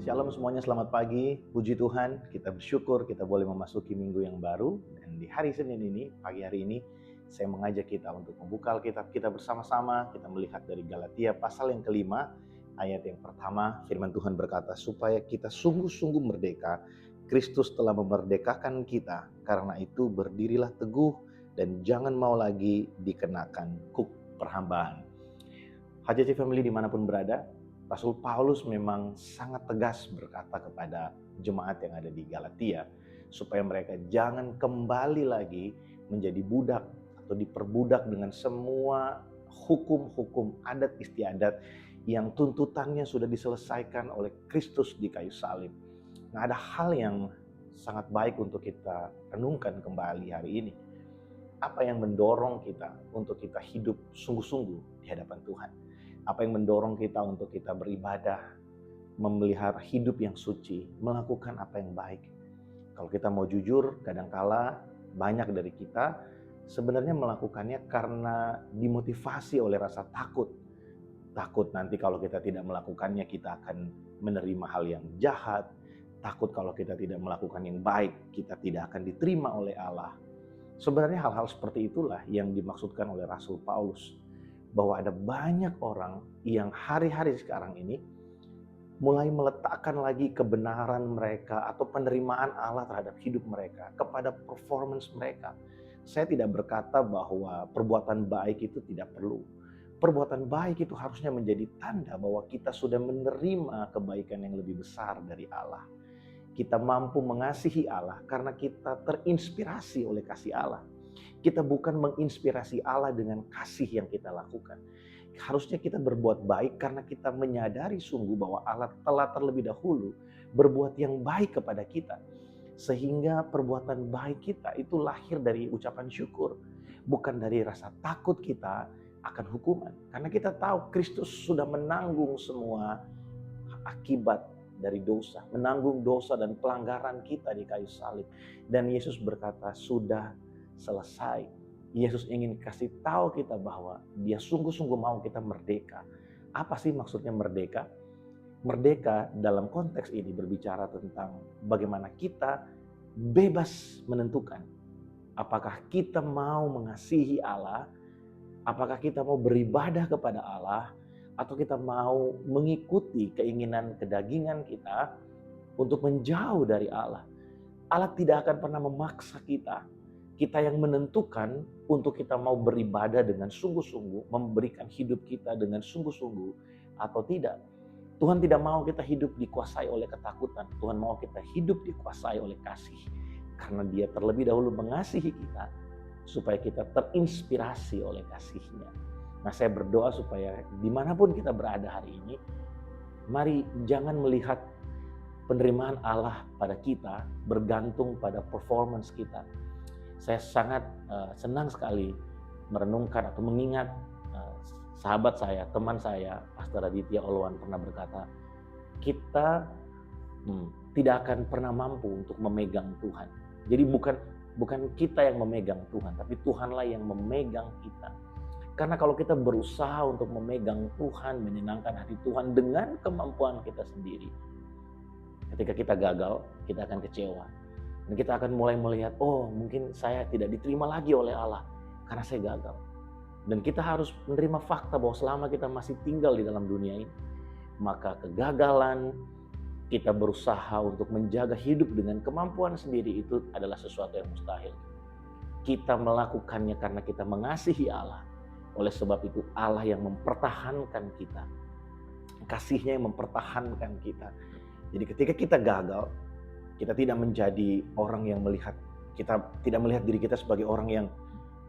Shalom semuanya, selamat pagi. Puji Tuhan, kita bersyukur kita boleh memasuki minggu yang baru. Dan di hari Senin ini, pagi hari ini, saya mengajak kita untuk membuka Alkitab kita bersama-sama. Kita melihat dari Galatia pasal yang kelima, ayat yang pertama, firman Tuhan berkata, supaya kita sungguh-sungguh merdeka, Kristus telah memerdekakan kita. Karena itu berdirilah teguh dan jangan mau lagi dikenakan kuk perhambaan. HJC Family dimanapun berada, Rasul Paulus memang sangat tegas berkata kepada jemaat yang ada di Galatia supaya mereka jangan kembali lagi menjadi budak atau diperbudak dengan semua hukum-hukum adat istiadat yang tuntutannya sudah diselesaikan oleh Kristus di kayu salib. Nah, ada hal yang sangat baik untuk kita renungkan kembali hari ini. Apa yang mendorong kita untuk kita hidup sungguh-sungguh di hadapan Tuhan? Apa yang mendorong kita untuk kita beribadah, memelihara hidup yang suci, melakukan apa yang baik? Kalau kita mau jujur, kadangkala banyak dari kita sebenarnya melakukannya karena dimotivasi oleh rasa takut. Takut nanti kalau kita tidak melakukannya kita akan menerima hal yang jahat. Takut kalau kita tidak melakukan yang baik, kita tidak akan diterima oleh Allah. Sebenarnya hal-hal seperti itulah yang dimaksudkan oleh Rasul Paulus. Bahwa ada banyak orang yang hari-hari sekarang ini mulai meletakkan lagi kebenaran mereka atau penerimaan Allah terhadap hidup mereka kepada performance mereka. Saya tidak berkata bahwa perbuatan baik itu tidak perlu. Perbuatan baik itu harusnya menjadi tanda bahwa kita sudah menerima kebaikan yang lebih besar dari Allah. Kita mampu mengasihi Allah karena kita terinspirasi oleh kasih Allah. Kita bukan menginspirasi Allah dengan kasih yang kita lakukan. Harusnya kita berbuat baik karena kita menyadari sungguh bahwa Allah telah terlebih dahulu berbuat yang baik kepada kita. Sehingga perbuatan baik kita itu lahir dari ucapan syukur. Bukan dari rasa takut kita akan hukuman. Karena kita tahu Kristus sudah menanggung semua akibat dari dosa. Menanggung dosa dan pelanggaran kita di kayu salib. Dan Yesus berkata, sudah selesai. Yesus ingin kasih tahu kita bahwa dia sungguh-sungguh mau kita merdeka. Apa sih maksudnya merdeka? Merdeka dalam konteks ini berbicara tentang bagaimana kita bebas menentukan. Apakah kita mau mengasihi Allah? Apakah kita mau beribadah kepada Allah? Atau kita mau mengikuti keinginan kedagingan kita untuk menjauh dari Allah? Allah tidak akan pernah memaksa kita. Kita yang menentukan untuk kita mau beribadah dengan sungguh-sungguh, memberikan hidup kita dengan sungguh-sungguh atau tidak. Tuhan tidak mau kita hidup dikuasai oleh ketakutan. Tuhan mau kita hidup dikuasai oleh kasih. Karena dia terlebih dahulu mengasihi kita supaya kita terinspirasi oleh kasih-Nya. Nah, saya berdoa supaya dimanapun kita berada hari ini, mari jangan melihat penerimaan Allah pada kita bergantung pada performance kita. Saya sangat senang sekali merenungkan atau mengingat sahabat saya, teman saya, Pastor Aditya Oluwan pernah berkata, kita tidak akan pernah mampu untuk memegang Tuhan. Jadi bukan kita yang memegang Tuhan, tapi Tuhanlah yang memegang kita. Karena kalau kita berusaha untuk memegang Tuhan, menyenangkan hati Tuhan dengan kemampuan kita sendiri, ketika kita gagal, kita akan kecewa. Dan kita akan mulai melihat, oh mungkin saya tidak diterima lagi oleh Allah karena saya gagal. Dan kita harus menerima fakta bahwa selama kita masih tinggal di dalam dunia ini, maka kegagalan, kita berusaha untuk menjaga hidup dengan kemampuan sendiri itu adalah sesuatu yang mustahil. Kita melakukannya karena kita mengasihi Allah. Oleh sebab itu Allah yang mempertahankan kita. Kasih-Nya yang mempertahankan kita. Jadi ketika kita gagal, kita tidak menjadi orang yang kita tidak melihat diri kita sebagai orang yang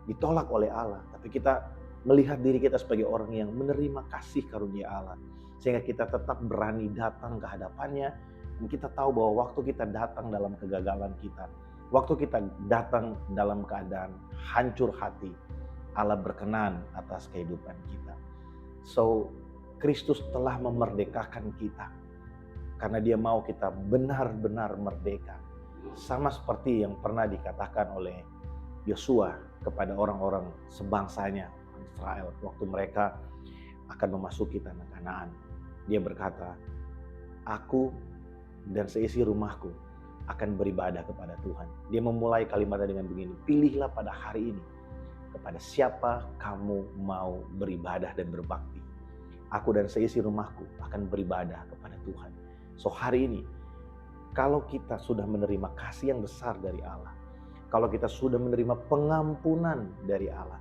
ditolak oleh Allah. Tapi kita melihat diri kita sebagai orang yang menerima kasih karunia Allah. Sehingga kita tetap berani datang ke hadapannya. Dan kita tahu bahwa waktu kita datang dalam kegagalan kita, waktu kita datang dalam keadaan hancur hati, Allah berkenan atas kehidupan kita. So, Kristus telah memerdekakan kita. Karena dia mau kita benar-benar merdeka. Sama seperti yang pernah dikatakan oleh Yosua kepada orang-orang sebangsanya, Israel, waktu mereka akan memasuki tanah Kanaan. Dia berkata, aku dan seisi rumahku akan beribadah kepada Tuhan. Dia memulai kalimatnya dengan begini, pilihlah pada hari ini kepada siapa kamu mau beribadah dan berbakti. Aku dan seisi rumahku akan beribadah kepada Tuhan. So hari ini, kalau kita sudah menerima kasih yang besar dari Allah, kalau kita sudah menerima pengampunan dari Allah,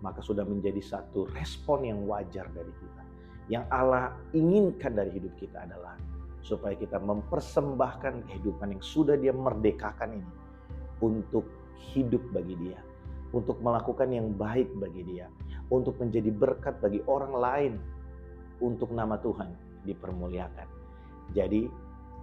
maka sudah menjadi satu respon yang wajar dari kita. Yang Allah inginkan dari hidup kita adalah supaya kita mempersembahkan kehidupan yang sudah Dia merdekakan ini untuk hidup bagi Dia, untuk melakukan yang baik bagi Dia, untuk menjadi berkat bagi orang lain, untuk nama Tuhan dipermuliakan. Jadi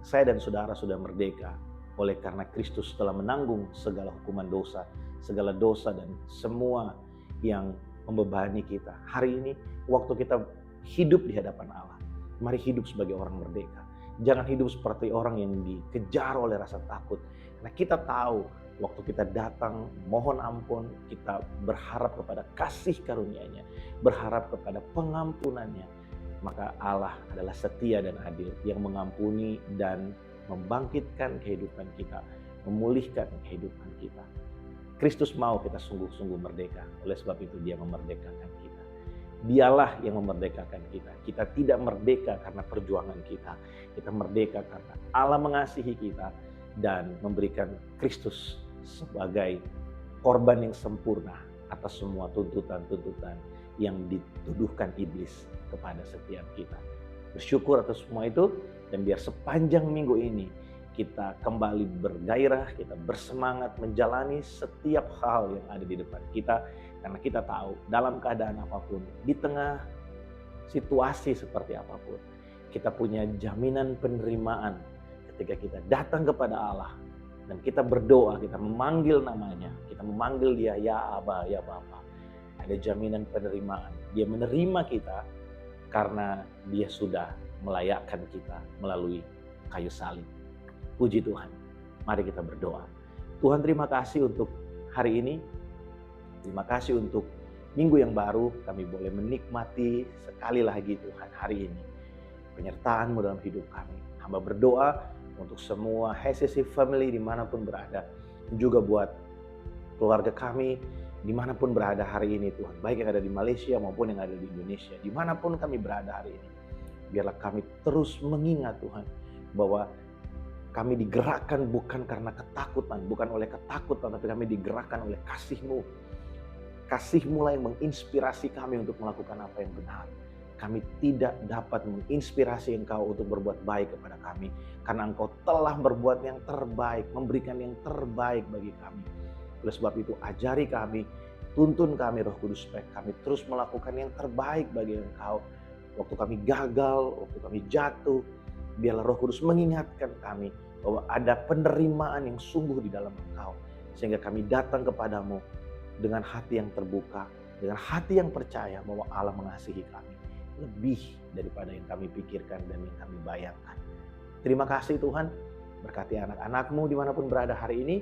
saya dan saudara sudah merdeka oleh karena Kristus telah menanggung segala hukuman dosa, segala dosa dan semua yang membebani kita. Hari ini waktu kita hidup di hadapan Allah, mari hidup sebagai orang merdeka. Jangan hidup seperti orang yang dikejar oleh rasa takut. Karena kita tahu waktu kita datang mohon ampun, kita berharap kepada kasih karunia-Nya, berharap kepada pengampunannya. Maka Allah adalah setia dan adil yang mengampuni dan membangkitkan kehidupan kita, memulihkan kehidupan kita. Kristus mau kita sungguh-sungguh merdeka. Oleh sebab itu Dia memerdekakan kita. Dialah yang memerdekakan kita. Kita tidak merdeka karena perjuangan kita. Kita merdeka karena Allah mengasihi kita dan memberikan Kristus sebagai korban yang sempurna atas semua tuntutan-tuntutan yang dituduhkan iblis kepada setiap kita. Bersyukur atas semua itu, dan biar sepanjang minggu ini kita kembali bergairah, kita bersemangat menjalani setiap hal yang ada di depan kita. Karena kita tahu dalam keadaan apapun, di tengah situasi seperti apapun, kita punya jaminan penerimaan ketika kita datang kepada Allah. Dan kita berdoa, kita memanggil namanya, kita memanggil Dia, ya Aba, ya Bapa. Ada jaminan penerimaan. Dia menerima kita karena Dia sudah melayakkan kita melalui kayu salib. Puji Tuhan. Mari kita berdoa. Tuhan, terima kasih untuk hari ini. Terima kasih untuk minggu yang baru. Kami boleh menikmati sekali lagi Tuhan hari ini penyertaan-Mu dalam hidup kami. Hamba berdoa untuk semua HCC family dimanapun berada. Juga buat keluarga kami dimanapun berada hari ini Tuhan. Baik yang ada di Malaysia maupun yang ada di Indonesia. Dimanapun kami berada hari ini. Biarlah kami terus mengingat Tuhan bahwa kami digerakkan bukan karena ketakutan, bukan oleh ketakutan, tapi kami digerakkan oleh kasih-Mu. Kasih-Mu lah yang menginspirasi kami untuk melakukan apa yang benar. Kami tidak dapat menginspirasi Engkau untuk berbuat baik kepada kami, karena Engkau telah berbuat yang terbaik, memberikan yang terbaik bagi kami. Oleh sebab itu ajari kami, tuntun kami Roh Kudus supaya kami terus melakukan yang terbaik bagi Engkau. Waktu kami gagal, waktu kami jatuh, biarlah Roh Kudus mengingatkan kami bahwa ada penerimaan yang sungguh di dalam Engkau. Sehingga kami datang kepadamu dengan hati yang terbuka, dengan hati yang percaya bahwa Allah mengasihi kami lebih daripada yang kami pikirkan dan yang kami bayangkan. Terima kasih Tuhan, berkati anak-anak-Mu dimanapun berada hari ini.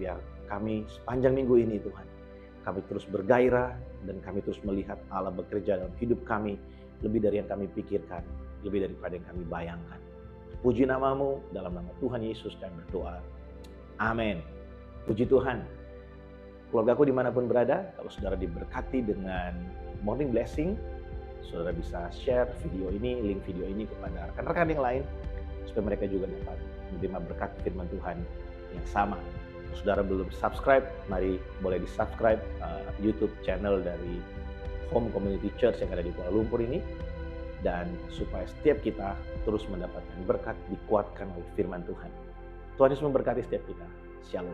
Biar kami sepanjang minggu ini Tuhan, kami terus bergairah dan kami terus melihat Allah bekerja dalam hidup kami lebih dari yang kami pikirkan, lebih daripada yang kami bayangkan. Puji nama-Mu, dalam nama Tuhan Yesus kami berdoa. Amin. Puji Tuhan. Keluargaku dimanapun berada, kalau saudara diberkati dengan morning blessing, saudara bisa share video ini, link video ini kepada rekan-rekan yang lain, supaya mereka juga dapat menerima berkat firman Tuhan yang sama. Kalau saudara belum subscribe, mari boleh di-subscribe YouTube channel dari Home Community Church yang ada di Kuala Lumpur ini. Dan supaya setiap kita terus mendapatkan berkat, dikuatkan oleh firman Tuhan. Tuhan Yesus memberkati setiap kita. Shalom.